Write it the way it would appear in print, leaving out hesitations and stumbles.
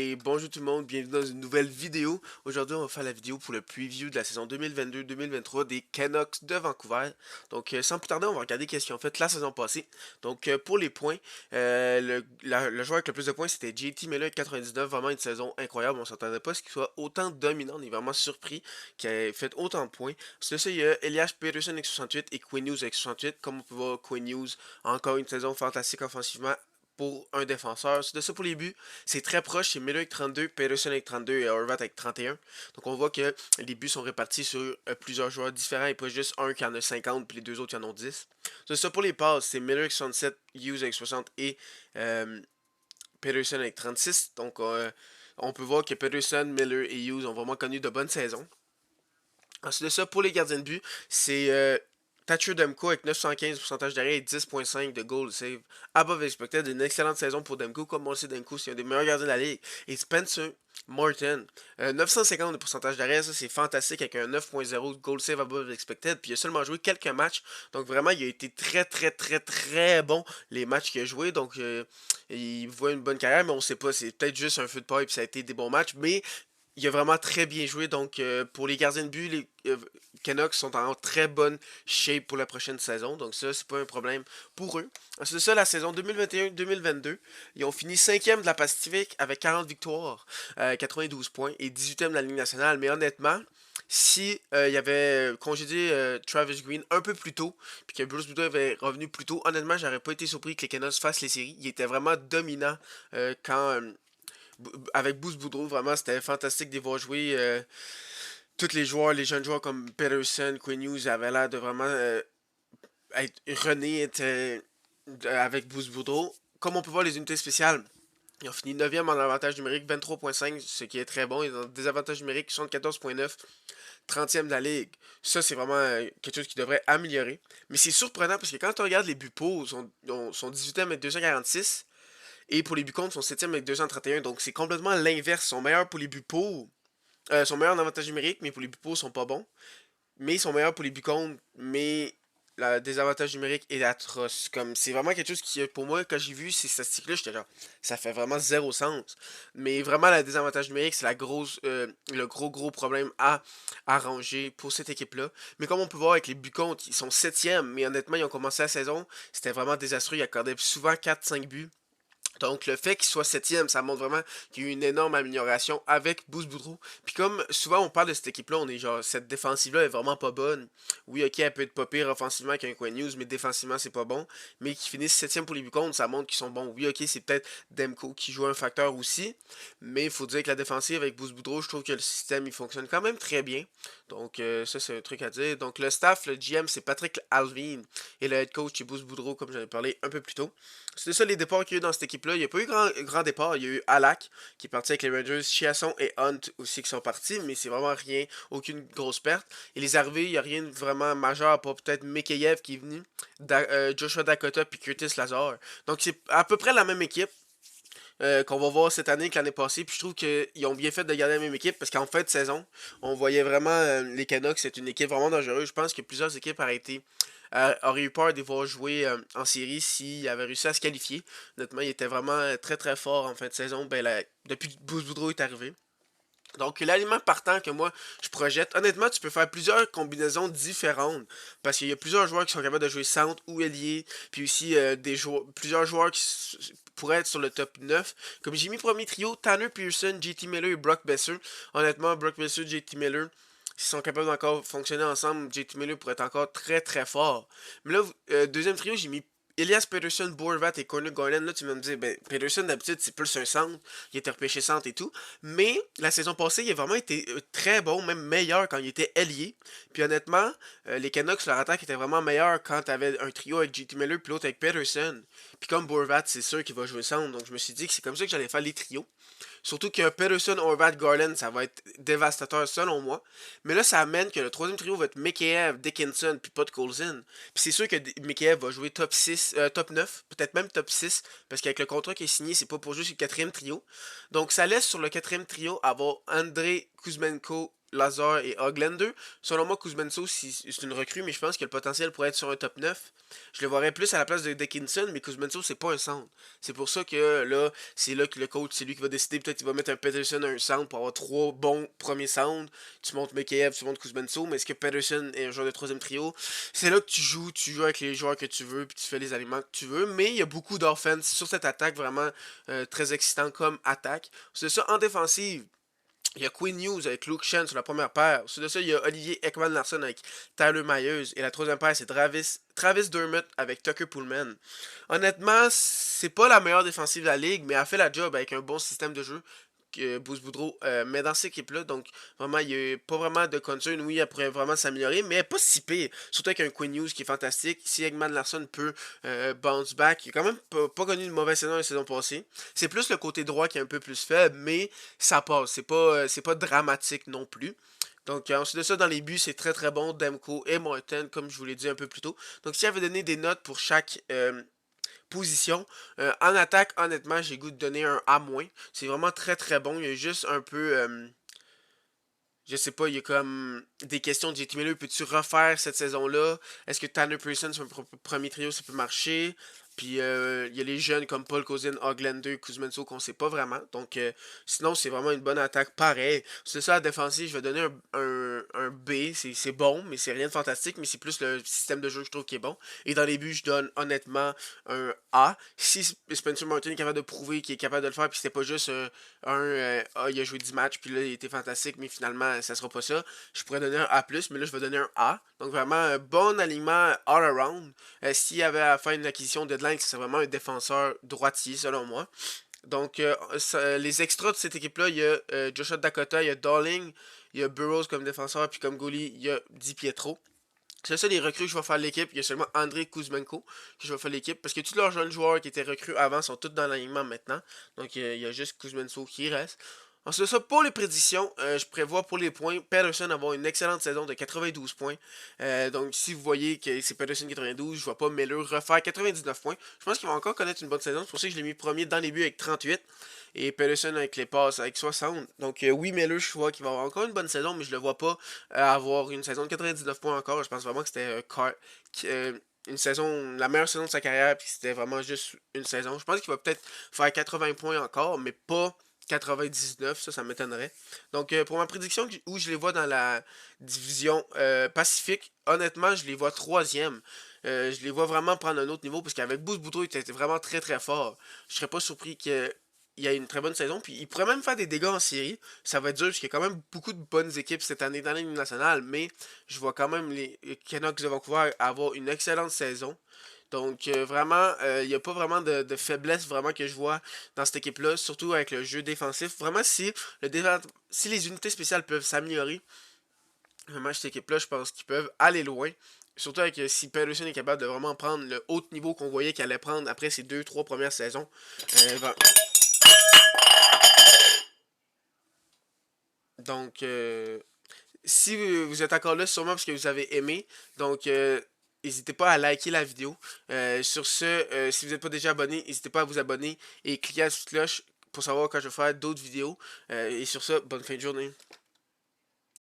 Et bonjour tout le monde, bienvenue dans une nouvelle vidéo. Aujourd'hui, on va faire la vidéo pour le preview de la saison 2022-2023 des Canucks de Vancouver. Donc, sans plus tarder, on va regarder qu'est-ce qu'ils ont fait la saison passée. Donc, pour les points, le joueur avec le plus de points, c'était JT Miller avec 99. Vraiment une saison incroyable. On s'attendait pas à ce qu'il soit autant dominant. On est vraiment surpris qu'il ait fait autant de points. C'est ça, il y a Elias Peterson avec 68 et Quinn Hughes avec 68. Comme on peut voir, Quinn Hughes, encore une saison fantastique offensivement pour un défenseur. C'est de ça pour les buts. C'est très proche, c'est Miller avec 32, Peterson avec 32 et Horvat avec 31. Donc on voit que les buts sont répartis sur plusieurs joueurs différents et pas juste un qui en a 50 puis les deux autres qui en ont 10. C'est ça pour les passes, c'est Miller avec 67, Hughes avec 60 et Peterson avec 36. Donc on peut voir que Peterson, Miller et Hughes ont vraiment connu de bonnes saisons. Ensuite de ça, pour les gardiens de but, c'est Thatcher Demko avec 915% d'arrêt et 10.5 de goal save. Above expected, une excellente saison pour Demko. Comme on le sait, Demko, c'est un des meilleurs gardiens de la ligue. Et Spencer Martin, 950 de pourcentage d'arrêt, ça c'est fantastique avec un 9.0 de goal save above expected. Puis il a seulement joué quelques matchs. Donc vraiment, il a été très bon les matchs qu'il a joué. Donc il voit une bonne carrière, mais on sait pas. C'est peut-être juste un feu de paille puis ça a été des bons matchs. Mais il a vraiment très bien joué. Donc, pour les gardiens de but, les Canucks sont en très bonne shape pour la prochaine saison. Donc, ça, c'est pas un problème pour eux. C'est ça, la saison 2021-2022. Ils ont fini 5e de la Pacifique avec 40 victoires, 92 points et 18e de la Ligue nationale. Mais honnêtement, si il avait congédié Travis Green un peu plus tôt, puis que Bruce Boudreau avait revenu plus tôt, honnêtement, j'aurais pas été surpris que les Canucks fassent les séries. Il était vraiment dominant quand avec Bruce Boudreau, vraiment, c'était fantastique de les voir jouer. Tous les joueurs, les jeunes joueurs comme Peterson, Quinn Hughes avaient l'air de vraiment être René était avec Bruce Boudreau. Comme on peut voir, les unités spéciales, ils ont fini 9e en avantage numérique, 23.5, ce qui est très bon. Ils ont des avantages numériques, 74.9, 30e de la ligue. Ça, c'est vraiment quelque chose qui devrait améliorer. Mais c'est surprenant parce que quand on regarde les buts pour, sont 18e avec 246. Et pour les buts contre, ils sont 7e avec 231. Donc c'est complètement l'inverse. Ils sont meilleurs pour les buts pour. Ils sont meilleurs en avantage numérique, mais pour les buts pour, ils sont pas bons. Mais ils sont meilleurs pour les buts contre, mais le désavantage numérique est atroce. Comme c'est vraiment quelque chose qui, pour moi, quand j'ai vu ces statistiques-là, j'étais genre, ça fait vraiment zéro sens. Mais vraiment, le désavantage numérique, c'est le gros problème à arranger pour cette équipe-là. Mais comme on peut voir avec les buts contre, ils sont 7e, mais honnêtement, ils ont commencé la saison, c'était vraiment désastreux. Ils accordaient souvent 4-5 buts. Donc, le fait qu'il soit septième, ça montre vraiment qu'il y a eu une énorme amélioration avec Bruce Boudreau. Puis comme souvent on parle de cette équipe-là, on est genre, cette défensive-là est vraiment pas bonne. Oui, ok, elle peut être pas pire offensivement qu'un Quinn Hughes, mais défensivement, c'est pas bon. Mais qu'ils finissent septième pour les buts contre, ça montre qu'ils sont bons. Oui, ok, c'est peut-être Demko qui joue un facteur aussi. Mais il faut dire que la défensive avec Bruce Boudreau, je trouve que le système, il fonctionne quand même très bien. Donc, ça, c'est un truc à dire. Donc, le staff, le GM, c'est Patrick Alvin. Et le head coach, c'est Bruce Boudreau, comme j'en ai parlé un peu plus tôt. C'est ça les départs qu'il y a eu dans cette équipe-là. Il n'y a pas eu grand départ. Il y a eu Alak qui est parti avec les Rangers, Chiasson et Hunt aussi qui sont partis, mais c'est vraiment rien, aucune grosse perte. Et les arrivées, il n'y a rien de vraiment majeur, à part peut-être Mikheyev qui est venu, Joshua Dakota puis Curtis Lazar. Donc c'est à peu près la même équipe. Qu'on va voir cette année que l'année passée. Puis je trouve qu'ils ont bien fait de garder la même équipe parce qu'en fin de saison, on voyait vraiment les Canucks, c'est une équipe vraiment dangereuse. Je pense que plusieurs équipes auraient eu peur de les voir jouer en série s'ils avaient réussi à se qualifier. Honnêtement, ils étaient vraiment très fort en fin de saison. Depuis que Bruce Boudreau est arrivé. Donc, l'aliment partant que moi je projette, honnêtement, tu peux faire plusieurs combinaisons différentes parce qu'il y a plusieurs joueurs qui sont capables de jouer centre ou ailier, puis aussi plusieurs joueurs qui pourraient être sur le top 9. Comme j'ai mis premier trio, Tanner Pearson, JT Miller et Brock Besser. Honnêtement, Brock Besser, JT Miller, s'ils sont capables d'encore fonctionner ensemble, JT Miller pourrait être encore très fort. Mais là, deuxième trio, j'ai mis Elias Peterson, Boervat et Connor Garland. Là, tu vas me dire, ben, Peterson, d'habitude, c'est plus un centre. Il était repêché centre et tout. Mais la saison passée, il a vraiment été très bon, même meilleur quand il était ailier. Puis honnêtement, les Canucks, leur attaque était vraiment meilleure quand tu avais un trio avec JT Miller puis l'autre avec Peterson. Puis comme Boervat, c'est sûr qu'il va jouer centre. Donc je me suis dit que c'est comme ça que j'allais faire les trios. Surtout que Peterson, Horvat, Garland, ça va être dévastateur selon moi. Mais là, ça amène que le troisième trio va être Mikheyev, Dickinson, puis Podkolzin. Puis c'est sûr que Mikheyev va jouer top 6, top 9, peut-être même top 6, parce qu'avec le contrat qui est signé, c'est pas pour jouer sur le quatrième trio. Donc ça laisse sur le quatrième trio avoir Andrei Kuzmenko Lazar et Hoglander. Selon moi, Kuzmenso, c'est une recrue, mais je pense que le potentiel pourrait être sur un top 9. Je le verrais plus à la place de Dickinson, mais Kuzmenso, c'est pas un centre. C'est pour ça que là, c'est là que le coach, c'est lui qui va décider. Peut-être qu'il va mettre un Peterson à un centre pour avoir trois bons premiers centres. Tu montes Mikheyev, tu montes Kuzmenso, mais est-ce que Peterson est un joueur de troisième trio? C'est là que tu joues avec les joueurs que tu veux, puis tu fais les aliments que tu veux. Mais il y a beaucoup d'offense sur cette attaque, vraiment très excitant comme attaque. C'est ça, en défensive. Il y a Quinn Hughes avec Luke Shen sur la première paire. Ensuite de ça, il y a Olivier Ekman-Larsson avec Tyler Myers. Et la troisième paire, c'est Travis Dermott avec Tucker Pullman. Honnêtement, c'est pas la meilleure défensive de la ligue, mais elle fait la job avec un bon système de jeu que Bruce Boudreau met dans cette équipe-là. Donc, vraiment, il n'y a pas vraiment de concern. Oui, elle pourrait vraiment s'améliorer, mais elle n'est pas si pire. Surtout avec un Quinn Hughes qui est fantastique. Si Eggman Larson peut bounce back, il a quand même pas connu une mauvaise saison la saison passée. C'est plus le côté droit qui est un peu plus faible, mais ça passe. C'est pas dramatique non plus. Donc, ensuite de ça, dans les buts, c'est très très bon. Demko et Morton, comme je vous l'ai dit un peu plus tôt. Donc, si j'avais donné des notes pour chaque position. En attaque, honnêtement, j'ai goût de donner un A-. C'est vraiment très très bon. Il y a juste un peu. Je sais pas, il y a comme des questions de JT Miller. Peux-tu refaire cette saison-là? Est-ce que Tanner Pearson sur un premier trio, ça peut marcher? Puis il y a les jeunes comme Paul Cousin, Hoglander, Kuzmenso qu'on sait pas vraiment. Donc sinon, c'est vraiment une bonne attaque. Pareil. C'est ça, à défensive, je vais donner un B. C'est bon, mais c'est rien de fantastique. Mais c'est plus le système de jeu que je trouve qui est bon. Et dans les buts, je donne honnêtement un A. Si Spencer Martin est capable de prouver qu'il est capable de le faire, puis c'était pas juste il a joué 10 matchs, puis là, il était fantastique, mais finalement, ça sera pas ça. Je pourrais donner un A+, mais là, je vais donner un A. Donc, vraiment, un bon alignement all around. S'il y avait à faire une acquisition deadline, c'est vraiment un défenseur droitier, selon moi. Donc, les extras de cette équipe-là, il y a Joshua Dakota, il y a Darling, il y a Burroughs comme défenseur, puis comme goalie, il y a Di Pietro. C'est ça les recrues que je vais faire l'équipe. Il y a seulement André Kuzmenko que je vais faire l'équipe. Parce que tous leurs jeunes joueurs qui étaient recrues avant sont tous dans l'alignement maintenant. Donc il y a juste Kuzmenko qui reste. Ensuite de ça, pour les prédictions, je prévois pour les points, Pedersen avoir une excellente saison de 92 points. Donc si vous voyez que c'est Pedersen 92, je ne vois pas Miller refaire 99 points. Je pense qu'il va encore connaître une bonne saison. C'est pour ça que je l'ai mis premier dans les buts avec 38. Et Pedersen avec les passes avec 60. Donc oui, Miller, je vois qu'il va avoir encore une bonne saison, mais je le vois pas avoir une saison de 99 points encore. Je pense vraiment que c'était une saison, la meilleure saison de sa carrière, puis c'était vraiment juste une saison. Je pense qu'il va peut-être faire 80 points encore, mais pas 99, ça m'étonnerait. Donc pour ma prédiction, où je les vois dans la division Pacifique, honnêtement, je les vois troisième. Je les vois vraiment prendre un autre niveau, parce qu'avec Bruce Boudreau, il était vraiment très très fort. Je serais pas surpris que il a une très bonne saison, puis il pourrait même faire des dégâts en série. Ça va être dur, parce qu'il y a quand même beaucoup de bonnes équipes cette année dans la Ligue nationale, mais je vois quand même les Canucks de Vancouver avoir une excellente saison. Donc vraiment, il n'y a pas vraiment de faiblesse vraiment que je vois dans cette équipe-là, surtout avec le jeu défensif. Vraiment, si les unités spéciales peuvent s'améliorer, vraiment cette équipe-là, je pense qu'ils peuvent aller loin. Surtout avec si Peterson est capable de vraiment prendre le haut niveau qu'on voyait qu'il allait prendre après ses 2-3 premières saisons. Euh, donc, si vous êtes encore là, sûrement parce que vous avez aimé. Donc, n'hésitez pas à liker la vidéo. Sur ce, si vous n'êtes pas déjà abonné, n'hésitez pas à vous abonner et cliquer à la petite cloche pour savoir quand je vais faire d'autres vidéos. Et sur ça, bonne fin de journée.